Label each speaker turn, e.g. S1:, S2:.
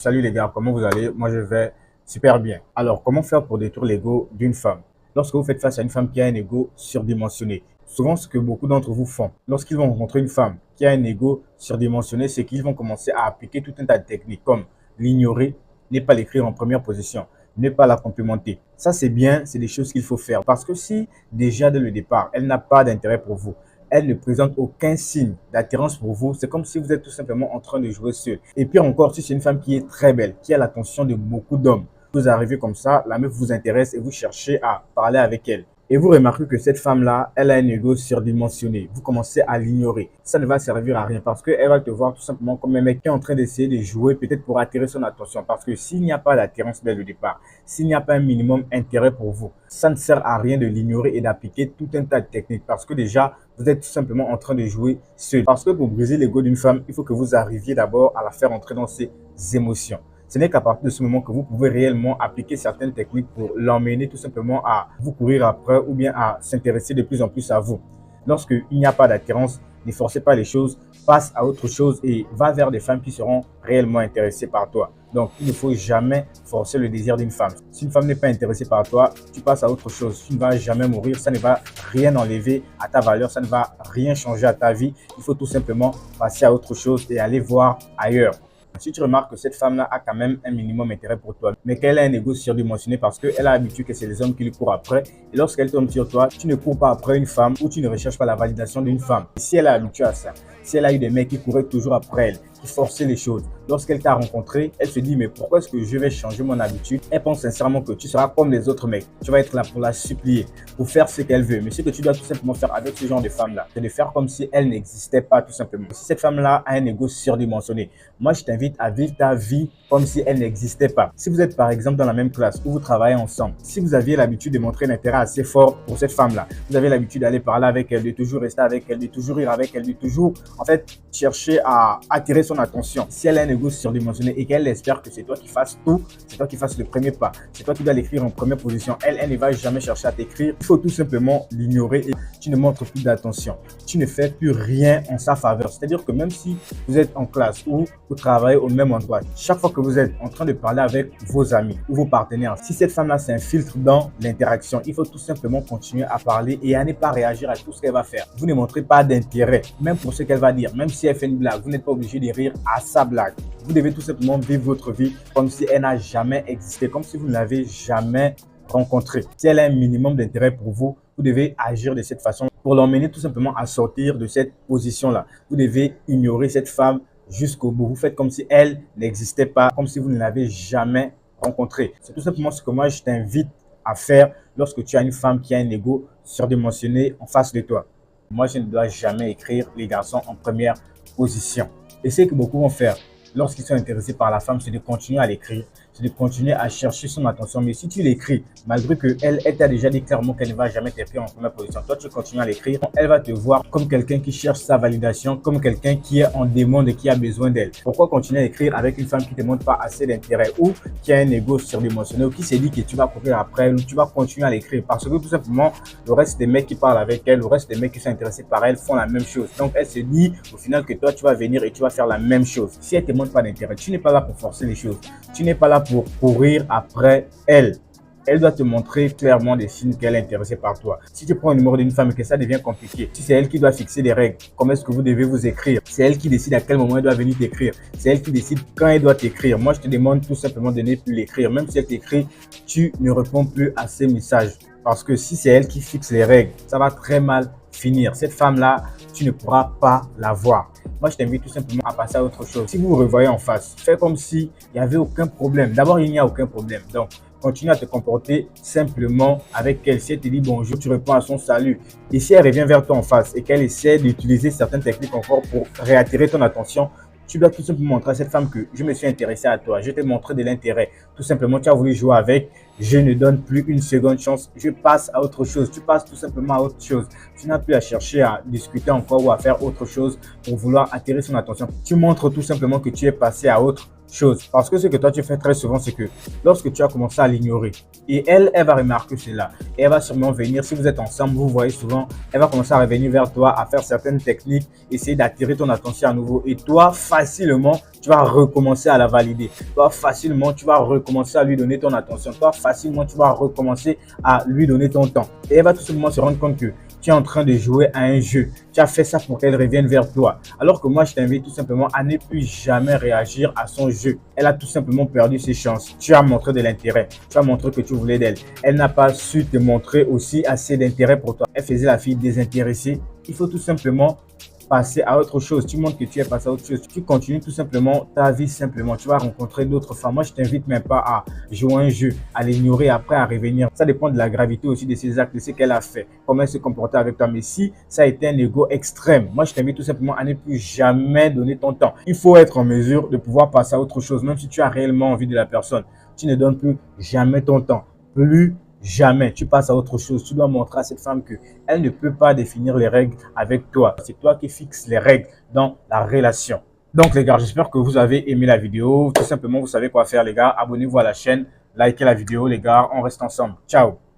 S1: Salut les gars, comment vous allez? Moi je vais super bien. Alors, comment faire pour détruire l'ego d'une femme? Lorsque vous faites face à une femme qui a un ego surdimensionné, souvent ce que beaucoup d'entre vous font, lorsqu'ils vont rencontrer une femme qui a un ego surdimensionné, c'est qu'ils vont commencer à appliquer tout un tas de techniques comme l'ignorer, ne pas l'écrire en première position, ne pas la complimenter. Ça c'est bien, c'est des choses qu'il faut faire parce que si déjà dès le départ, elle n'a pas d'intérêt pour vous, elle ne présente aucun signe d'attirance pour vous, c'est comme si vous êtes tout simplement en train de jouer seul. Et pire encore, si c'est une femme qui est très belle, qui a l'attention de beaucoup d'hommes, vous arrivez comme ça, la meuf vous intéresse et vous cherchez à parler avec elle. Et vous remarquez que cette femme-là, elle a un ego surdimensionné. Vous commencez à l'ignorer. Ça ne va servir à rien parce qu'elle va te voir tout simplement comme un mec qui est en train d'essayer de jouer peut-être pour attirer son attention. Parce que s'il n'y a pas d'attirance dès le départ, s'il n'y a pas un minimum intérêt pour vous, ça ne sert à rien de l'ignorer et d'appliquer tout un tas de techniques. Parce que déjà, vous êtes tout simplement en train de jouer seul. Parce que pour briser l'ego d'une femme, il faut que vous arriviez d'abord à la faire entrer dans ses émotions. Ce n'est qu'à partir de ce moment que vous pouvez réellement appliquer certaines techniques pour l'emmener tout simplement à vous courir après ou bien à s'intéresser de plus en plus à vous. Lorsqu'il n'y a pas d'attirance, ne forcez pas les choses, passe à autre chose et va vers des femmes qui seront réellement intéressées par toi. Donc, il ne faut jamais forcer le désir d'une femme. Si une femme n'est pas intéressée par toi, tu passes à autre chose. Tu ne vas jamais mourir, ça ne va rien enlever à ta valeur, ça ne va rien changer à ta vie. Il faut tout simplement passer à autre chose et aller voir ailleurs. Si tu remarques que cette femme-là a quand même un minimum intérêt pour toi, mais qu'elle a un ego surdimensionné parce qu'elle a l'habitude que c'est les hommes qui lui courent après, et lorsqu'elle tombe sur toi, tu ne cours pas après une femme ou tu ne recherches pas la validation d'une femme. Et si elle est habituée à ça, si elle a eu des mecs qui couraient toujours après elle, qui forçaient les choses, lorsqu'elle t'a rencontré, elle se dit mais pourquoi est-ce que je vais changer mon habitude? Elle pense sincèrement que tu seras comme les autres mecs. Tu vas être là pour la supplier, pour faire ce qu'elle veut. Mais ce que tu dois tout simplement faire avec ce genre de femme-là, c'est de faire comme si elle n'existait pas tout simplement. Si cette femme-là a un ego surdimensionné, moi je t'invite à vivre ta vie comme si elle n'existait pas. Si vous êtes par exemple dans la même classe ou vous travaillez ensemble, si vous aviez l'habitude de montrer un intérêt assez fort pour cette femme-là, vous avez l'habitude d'aller parler avec elle, de toujours rester avec elle, de toujours rire avec elle, de toujours en fait chercher à attirer son attention. Si elle a un ego surdimensionné et qu'elle espère que c'est toi qui fasses tout, c'est toi qui fasses le premier pas, c'est toi qui dois l'écrire en première position, elle ne va jamais chercher à t'écrire. Il faut tout simplement l'ignorer et tu ne montres plus d'attention. Tu ne fais plus rien en sa faveur. C'est-à-dire que même si vous êtes en classe ou vous travaillez au même endroit, chaque fois que vous êtes en train de parler avec vos amis ou vos partenaires, si cette femme-là s'infiltre dans l'interaction, il faut tout simplement continuer à parler et à ne pas réagir à tout ce qu'elle va faire. Vous ne montrez pas d'intérêt, même pour ce qu'elle va dire, même si elle fait une blague, vous n'êtes pas obligé de rire à sa blague. Vous devez tout simplement vivre votre vie comme si elle n'a jamais existé, comme si vous ne l'avez jamais rencontrée. Si elle a un minimum d'intérêt pour vous, vous devez agir de cette façon pour l'emmener tout simplement à sortir de cette position-là. Vous devez ignorer cette femme jusqu'au bout. Vous faites comme si elle n'existait pas, comme si vous ne l'avez jamais rencontrée. C'est tout simplement ce que moi je t'invite à faire lorsque tu as une femme qui a un ego surdimensionné en face de toi. Moi, je ne dois jamais écrire les garçons en première position. Et ce que beaucoup vont faire lorsqu'ils sont intéressés par la femme, c'est de continuer à l'écrire, c'est de continuer à chercher son attention. Mais si tu l'écris, malgré qu'elle t'a déjà dit clairement qu'elle ne va jamais t'écrire en première position, toi tu continues à l'écrire, elle va te voir comme quelqu'un qui cherche sa validation, comme quelqu'un qui est en demande et qui a besoin d'elle. Pourquoi continuer à écrire avec une femme qui ne te montre pas assez d'intérêt ou qui a un ego surdimensionné ou qui s'est dit que tu vas courir après elle ou tu vas continuer à l'écrire? Parce que tout simplement, le reste des mecs qui parlent avec elle, le reste des mecs qui sont intéressés par elle font la même chose. Donc elle se dit au final que toi tu vas venir et tu vas faire la même chose. Si elle ne te montre pas d'intérêt, tu n'es pas là pour forcer les choses. Tu n'es pas là pour courir après elle. Elle doit te montrer clairement des signes qu'elle est intéressée par toi. Si tu prends le numéro d'une femme et que ça devient compliqué, si c'est elle qui doit fixer des règles, comment est-ce que vous devez vous écrire, c'est elle qui décide à quel moment elle doit venir t'écrire, c'est elle qui décide quand elle doit t'écrire. Moi, je te demande tout simplement de ne plus l'écrire. Même si elle t'écrit, tu ne réponds plus à ses messages. Parce que si c'est elle qui fixe les règles, ça va très mal finir. Cette femme-là, tu ne pourras pas la voir. Moi, je t'invite tout simplement à passer à autre chose. Si vous vous revoyez en face, fais comme s'il n'y avait aucun problème. D'abord, il n'y a aucun problème. Donc, continue à te comporter simplement avec elle. Si elle te dit bonjour, tu réponds à son salut. Et si elle revient vers toi en face et qu'elle essaie d'utiliser certaines techniques encore pour réattirer ton attention, tu dois tout simplement montrer à cette femme que je me suis intéressé à toi, je t'ai montré de l'intérêt. Tout simplement, tu as voulu jouer avec, je ne donne plus une seconde chance, je passe à autre chose. Tu passes tout simplement à autre chose. Tu n'as plus à chercher à discuter encore ou à faire autre chose pour vouloir attirer son attention. Tu montres tout simplement que tu es passé à autre chose. Parce que ce que toi tu fais très souvent, c'est que lorsque tu as commencé à l'ignorer, et elle va remarquer cela, et elle va sûrement venir, si vous êtes ensemble, vous voyez souvent, elle va commencer à revenir vers toi, à faire certaines techniques, essayer d'attirer ton attention à nouveau. Et toi, facilement, tu vas recommencer à la valider. Toi, facilement, tu vas recommencer à lui donner ton attention. Toi, facilement, tu vas recommencer à lui donner ton temps. Et elle va tout simplement se rendre compte que tu es en train de jouer à un jeu. Tu as fait ça pour qu'elle revienne vers toi. Alors que moi, je t'invite tout simplement à ne plus jamais réagir à son jeu. Elle a tout simplement perdu ses chances. Tu as montré de l'intérêt. Tu as montré que tu voulais d'elle. Elle n'a pas su te montrer aussi assez d'intérêt pour toi. Elle faisait la fille désintéressée. Il faut tout simplement passer à autre chose. Tu montres que tu es passé à autre chose. Tu continues tout simplement ta vie simplement. Tu vas rencontrer d'autres femmes. Moi, je t'invite même pas à jouer un jeu, à l'ignorer, après à revenir. Ça dépend de la gravité aussi de ses actes, de ce qu'elle a fait, comment elle se comportait avec toi. Mais si ça a été un ego extrême, moi, je t'invite tout simplement à ne plus jamais donner ton temps. Il faut être en mesure de pouvoir passer à autre chose, même si tu as réellement envie de la personne. Tu ne donnes plus jamais ton temps. Plus jamais. Tu passes à autre chose. Tu dois montrer à cette femme que elle ne peut pas définir les règles avec toi. C'est toi qui fixes les règles dans la relation. Donc les gars, j'espère que vous avez aimé la vidéo. Tout simplement, vous savez quoi faire les gars. Abonnez-vous à la chaîne, likez la vidéo les gars. On reste ensemble. Ciao.